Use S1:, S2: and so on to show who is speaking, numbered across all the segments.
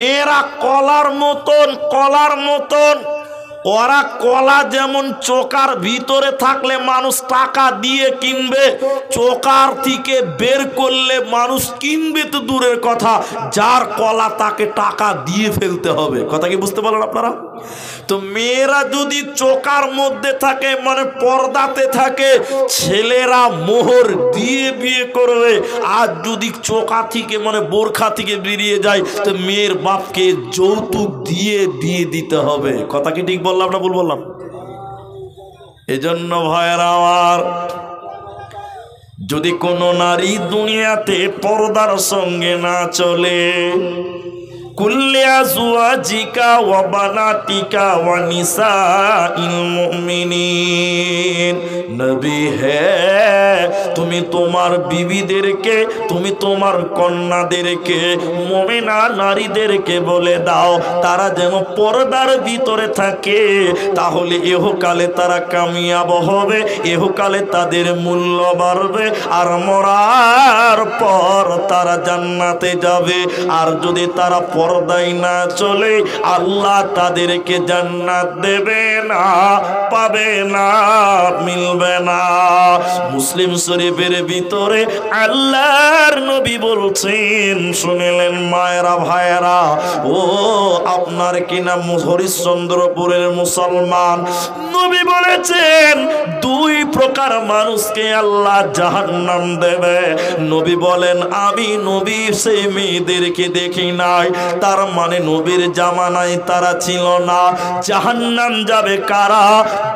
S1: এরা কলার মতন ওরা কলা যেমন চোকার ভিতরে থাকলে মানুষ টাকা দিয়ে কিনবে, চোকার থেকে বের করলে মানুষ কিনবে তো দূরের কথা, যার কলা তাকে টাকা দিয়ে ফেলতে হবে। কথা কি বুঝতে পারলেন আপনারা? তো মেয়েরা যদি চোকার মধ্যে থাকে মানে পর্দাতে থাকে, ছেলেরা মোহর দিয়ে বিয়ে করবে। আর যদি চোকা থেকে মানে বোরখা থেকে বেরিয়ে যায় তো মেয়ের বাপকে যৌতুক দিয়ে দিতে হবে। কথা কি ঠিক বললাম না ভুল বললাম? এজন্য ভাইয়েরা আমার, যদি কোনো নারী দুনিয়াতে পর্দার সঙ্গে না চলে, কুল্লি আজওয়াজিকা ওয়া বানাতিকা ওয়া নিসাইল মুমিনিন, নবী হে তুমি তোমার বিবিদেরকে, তুমি তোমার কন্যাদেরকে, মুমিনা নারীদেরকে বলে দাও তারা যেন পর্দার ভিতরে থাকে, তাহলে ইহকালে তারা কামিয়াব হবে, ইহকালে তাদের মূল্য বাড়বে, আর মরার পর তারা জান্নাতে যাবে। আর যদি তারা পর্দায় না চলে, আল্লাহ তাদেরকে জান্নাত দেবে না, পাবে না, মিলবে না। মুসলিম শরীফের ভিতরে আল্লাহর নবী বলছেন, শুনলেন মায়েরা ভাইয়েরা, ও আপনার কিনা হরিশ্চন্দ্রপুরের মুসলমান, নবী বলেছেন দুই প্রকার মানুষকে আল্লাহ জাহান্নাম দেবে। নবী বলেন আমি নবী সেই মেয়েদেরকে দেখি নাই, তার মানে নবীর জামানায় তারা ছিল না। জাহান্নাম যাবে কারা?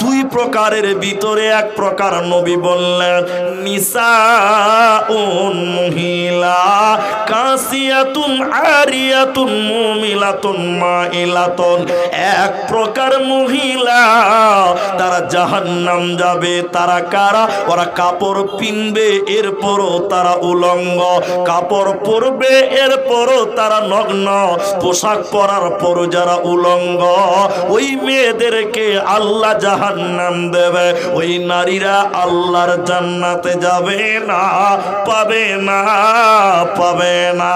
S1: দুই প্রকারের ভিতরে এক প্রকার নবী বললেন, নিসাউন মহিলা, কাসিয়াতুন আরিয়াতুন মুমিলাতুন মাইলাতুন। এক প্রকার মহিলা তারা জাহান্নাম যাবে। তারা কারা? ওরা কাপড় পিনবে এরপরও তারা উলঙ্গ, কাপড় পরবে এরপরও তারা নগ্ন, পোশাক পরার পর যারা উলঙ্গ, ওই মেয়েদেরকে আল্লাহ জাহান্নাম দেবে। ওই নারীরা আল্লাহর জান্নাতে যাবে না, পাবে না, পাবে না।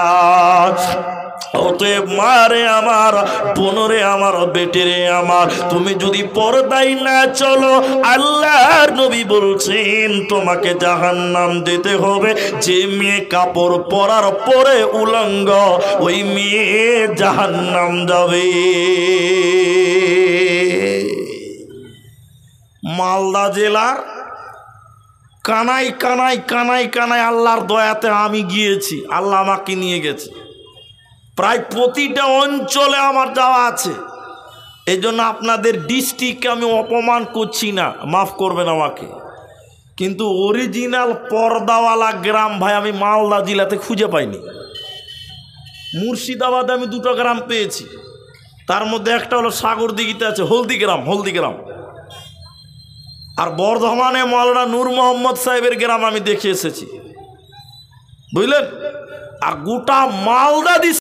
S1: অতএব মারে আমার, বোনরে আমার, বেটেরে আমার, তুমি যদি পর্দায় না চলো, আল্লাহর নবী বলছেন তোমাকে জাহান্নাম যেতে হবে। যে মেয়ে কাপড় পরার পরে উলঙ্গ, ওই মেয়ে জাহান্নাম যাবে। মালদা জেলার কানাই কানাই কানাই কানাই আল্লাহর দয়াতে আমি গিয়েছি, আল্লাহ আমাকে নিয়ে গেছে। প্রায় প্রতিটা অঞ্চলে আমার যাওয়া আছে। এই জন্য আপনাদের ডিস্ট্রিক্টকে আমি অপমান করছি না, মাফ করবেন আমাকে, কিন্তু অরিজিনাল পর্দাওয়ালা গ্রাম ভাই আমি মালদা জেলাতে খুঁজে পাইনি। মুর্শিদাবাদে আমি দুটো গ্রাম পেয়েছি, তার মধ্যে একটা হলো সাগরদিঘিতে আছে হলদিগ্রাম। আর বর্ধমানে মাওলানা নূর মোহাম্মদ সাহেবের গ্রাম আমি দেখে এসেছি, বুঝলেন। আর গোটা মালদা